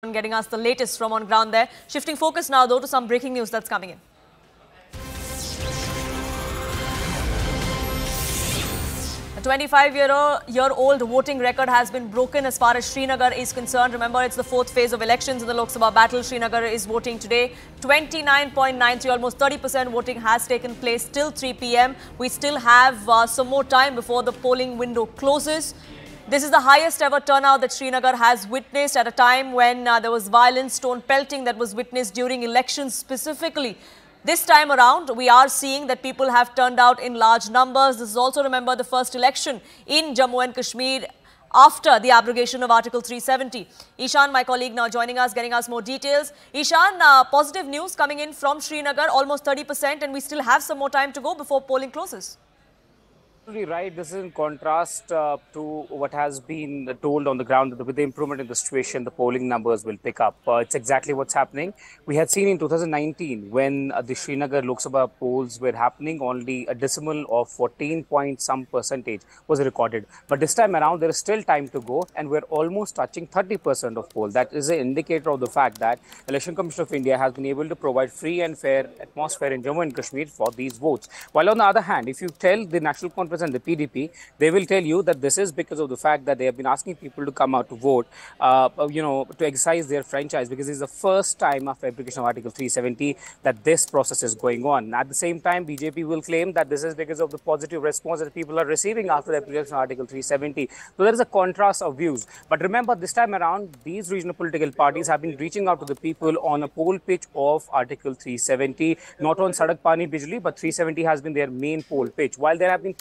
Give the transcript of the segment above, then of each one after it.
Getting us the latest from on ground there. Shifting focus now though to some breaking news that's coming in. A 25-year-old voting record has been broken as far as Srinagar is concerned. Remember, it's the fourth phase of elections in the Lok Sabha battle. Srinagar is voting today. 29.93, almost 30% voting has taken place till 3 p.m. We still have some more time before the polling window closes. This is the highest ever turnout that Srinagar has witnessed at a time when there was violent stone pelting that was witnessed during elections specifically. This time around, we are seeing that people have turned out in large numbers. This is also, remember, the first election in Jammu and Kashmir after the abrogation of Article 370. Ishan, my colleague, now joining us, getting us more details. Ishan, positive news coming in from Srinagar, almost 30%, and we still have some more time to go before polling closes. Right. This is in contrast to what has been told on the ground that with the improvement in the situation, the polling numbers will pick up. It's exactly what's happening. We had seen in 2019 when the Srinagar Lok Sabha polls were happening, only a decimal of 14 point some percentage was recorded. But this time around, there is still time to go, and we're almost touching 30% of poll. That is an indicator of the fact that Election Commission of India has been able to provide free and fair atmosphere in Jammu and Kashmir for these votes. While on the other hand, if you tell the National Conference and the PDP, they will tell you that this is because of the fact that they have been asking people to come out to vote, to exercise their franchise, because this is the first time after application of Article 370 that this process is going on. At the same time, BJP will claim that this is because of the positive response that people are receiving after the application of Article 370. So there is a contrast of views. But remember, this time around, these regional political parties have been reaching out to the people on a poll pitch of Article 370, not on Sadak Pani Bijli, but 370 has been their main poll pitch. While there have been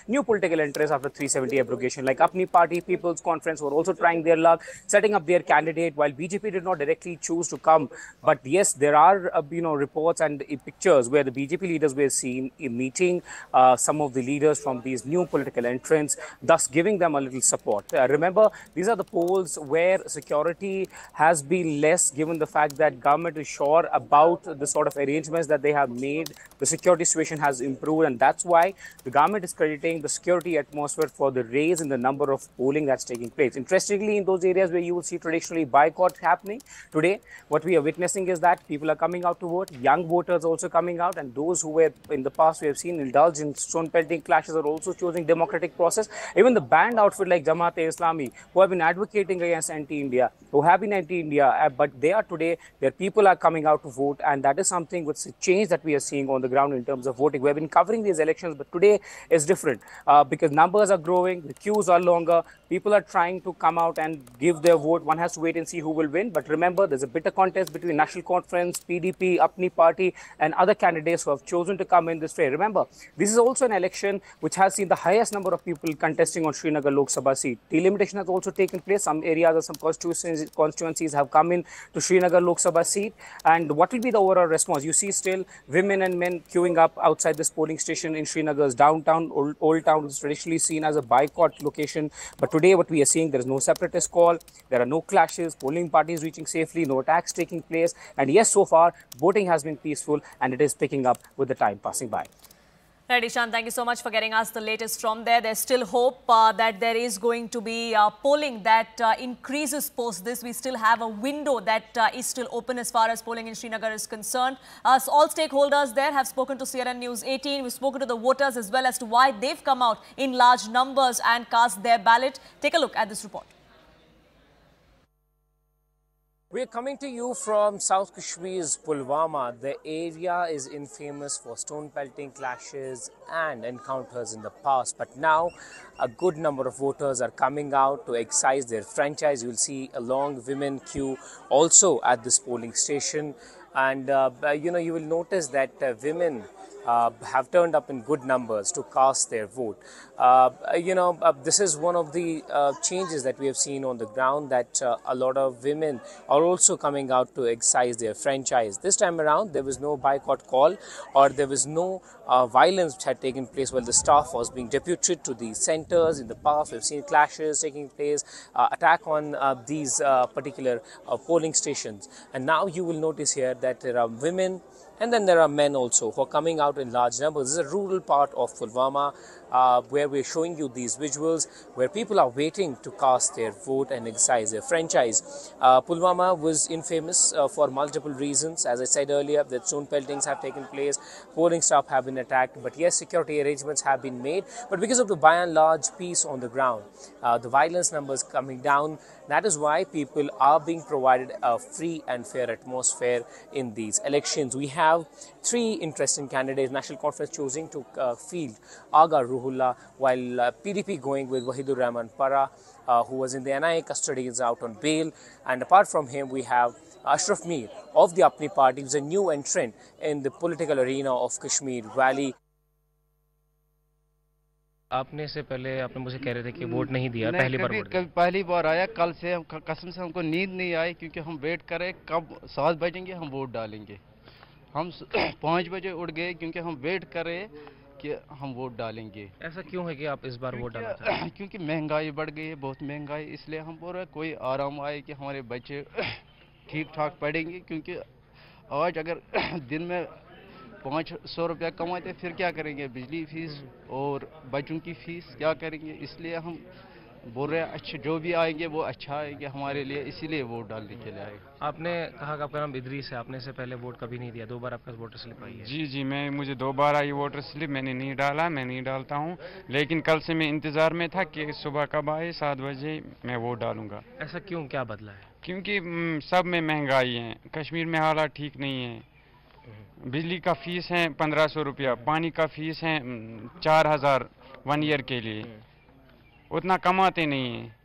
new political entrants after 370 abrogation, like Apni Party, People's Conference were also trying their luck, setting up their candidate, while BJP did not directly choose to come. But yes, there are, reports and pictures where the BJP leaders were seen meeting some of the leaders from these new political entrants, thus giving them a little support. Remember, these are the polls where security has been less, given the fact that government is sure about the sort of arrangements that they have made. The security situation has improved, and that's why the government is crediting the security atmosphere for the raise in the number of polling that's taking place. Interestingly, in those areas where you will see traditionally boycott happening, today what we are witnessing is that people are coming out to vote, young voters also coming out, and those who were in the past we have seen indulge in stone pelting clashes are also choosing democratic process. Even the banned outfit like Jamaat-e-Islami, who have been advocating against anti-India, who have been anti-India, but they are today, their people are coming out to vote, and that is something with a change that we are seeing on the ground in terms of voting. We have been covering these elections, but today is different because numbers are growing, the queues are longer, people are trying to come out and give their vote. One has to wait and see who will win. But remember, there's a bitter contest between National Conference, PDP, Apni Party, and other candidates who have chosen to come in this way. Remember, this is also an election which has seen the highest number of people contesting on Srinagar Lok Sabha seat. Delimitation has also taken place. Some areas or some constituencies have come in to Srinagar Lok Sabha seat. And what will be the overall response? You see still women and men queuing up outside this polling station in Srinagar's downtown, old town, is traditionally seen as a boycott location. But today what we are seeing, there is no separatist call, there are no clashes, polling parties reaching safely, no attacks taking place. And yes, so far, voting has been peaceful and it is picking up with the time passing by. Right, Ishan, thank you so much for getting us the latest from there. There's still hope that there is going to be polling that increases post this. We still have a window that is still open as far as polling in Srinagar is concerned. So all stakeholders there have spoken to CNN News 18. We've spoken to the voters as well as to why they've come out in large numbers and cast their ballot. Take a look at this report. We are coming to you from South Kashmir's Pulwama. The area is infamous for stone pelting clashes and encounters in the past. But now a good number of voters are coming out to exercise their franchise. You will see a long women queue also at this polling station. And, you will notice that women have turned up in good numbers to cast their vote. This is one of the changes that we have seen on the ground, that a lot of women are also coming out to exercise their franchise. This time around, there was no boycott call or there was no violence which had taken place while the staff was being deputed to the centers. In the past, we've seen clashes taking place, attack on these particular polling stations. And now you will notice here that there are women and then there are men also who are coming out in large numbers. This is a rural part of Pulwama. where we're showing you these visuals where people are waiting to cast their vote and exercise their franchise. Pulwama was infamous for multiple reasons. As I said earlier, that stone peltings have taken place, polling staff have been attacked, but yes, security arrangements have been made. But because of the by and large peace on the ground, the violence numbers coming down, that is why people are being provided a free and fair atmosphere in these elections. We have three interesting candidates. National Conference choosing to field Aga Ruhullah, while PDP going with Wahidur Rahman Para, who was in the NIA custody, is out on bail. And apart from him, we have Ashraf Mir of the Apni party, who is a new entrant in the political arena of Kashmir Valley. आपने से पहले आपने मुझे कह रहे थे कि vote नहीं दिया, पहली बार वोट दिया। पहली बार आया, कल से हम कसम से हमको नींद नहीं आई, क्योंकि हम वेट कर रहे कब 7 बजेंगे हम वोट डालेंगे। हम 5 बजे उठ गए क्योंकि हम वेट कर रहे कि हम वोट डालेंगे। ऐसा क्यों है कि आप इस बार वोट डालना चाहते हैं? क्योंकि महंगाई बढ़ गई है, बहुत महंगाई, इसलिए हम बोल रहे कोई आराम आए कि हमारे बच्चे ठीक ठाक पढ़ेंगे। क्योंकि आज अगर दिन में 500 रुपया कमाते फिर क्या करेंगे, बिजली फीस और बच्चों की फीस क्या करेंगे। इसलिए हम बोल रहे हैं अच्छा जो भी आएंगे वो अच्छा आएंगे हमारे लिए, इसीलिए वोट डालने के लिए आए। आपने कहा कि आपका नाम इदरीस है, आपने से पहले वोट कभी नहीं दिया, 2 बार आपका वोटर स्लिप आई है? जी, मुझे 2 बार आई वोटर स्लिप, मैंने नहीं डाला, मैं नहीं डालता हूँ। लेकिन कल से मैं इंतज़ार में था कि सुबह कब आए, 7 बजे मैं वोट डालूंगा। ऐसा क्यों, क्या बदला है? क्योंकि सब में महंगाई है, कश्मीर में हालात ठीक नहीं है। बिजली का फीस है 1500 रुपया, पानी का फीस है 4000 1 ईयर के लिए, उतना कमाते नहीं हैं।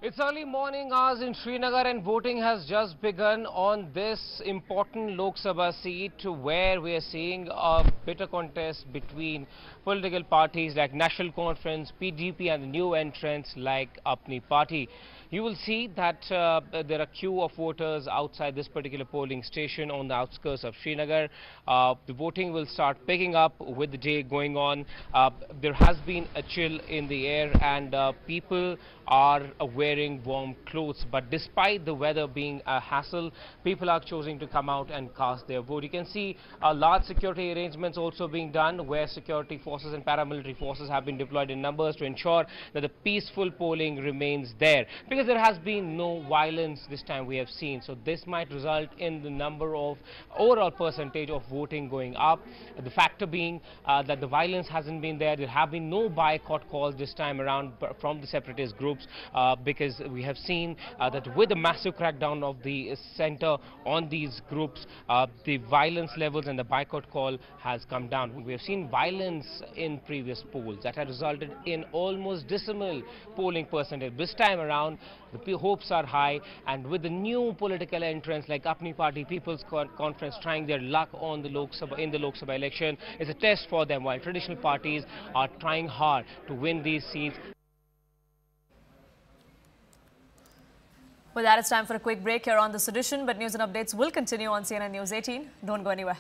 It's early morning hours in Srinagar and voting has just begun on this important Lok Sabha seat, where we are seeing a bitter contest between political parties like National Conference, PDP and the new entrants like Apni Party. You will see that there are queue of voters outside this particular polling station on the outskirts of Srinagar. The voting will start picking up with the day going on. There has been a chill in the air and people are wearing warm clothes. But despite the weather being a hassle, people are choosing to come out and cast their vote. You can see large security arrangements also being done, where security forces and paramilitary forces have been deployed in numbers to ensure that the peaceful polling remains there. Because there has been no violence this time, we have seen. So this might result in the number of overall percentage of voting going up. The factor being that the violence hasn't been there. There have been no boycott calls this time around from the separatist groups, because we have seen that with the massive crackdown of the center on these groups, the violence levels and the boycott call has come down. We have seen violence in previous polls that had resulted in almost decimal polling percentage. This time around, the hopes are high, and with the new political entrants like Apni Party, People's Conference trying their luck on the Lok Sabha election, is a test for them, while traditional parties are trying hard to win these seats. With that, it's time for a quick break here on this edition, but news and updates will continue on CNN News 18. Don't go anywhere.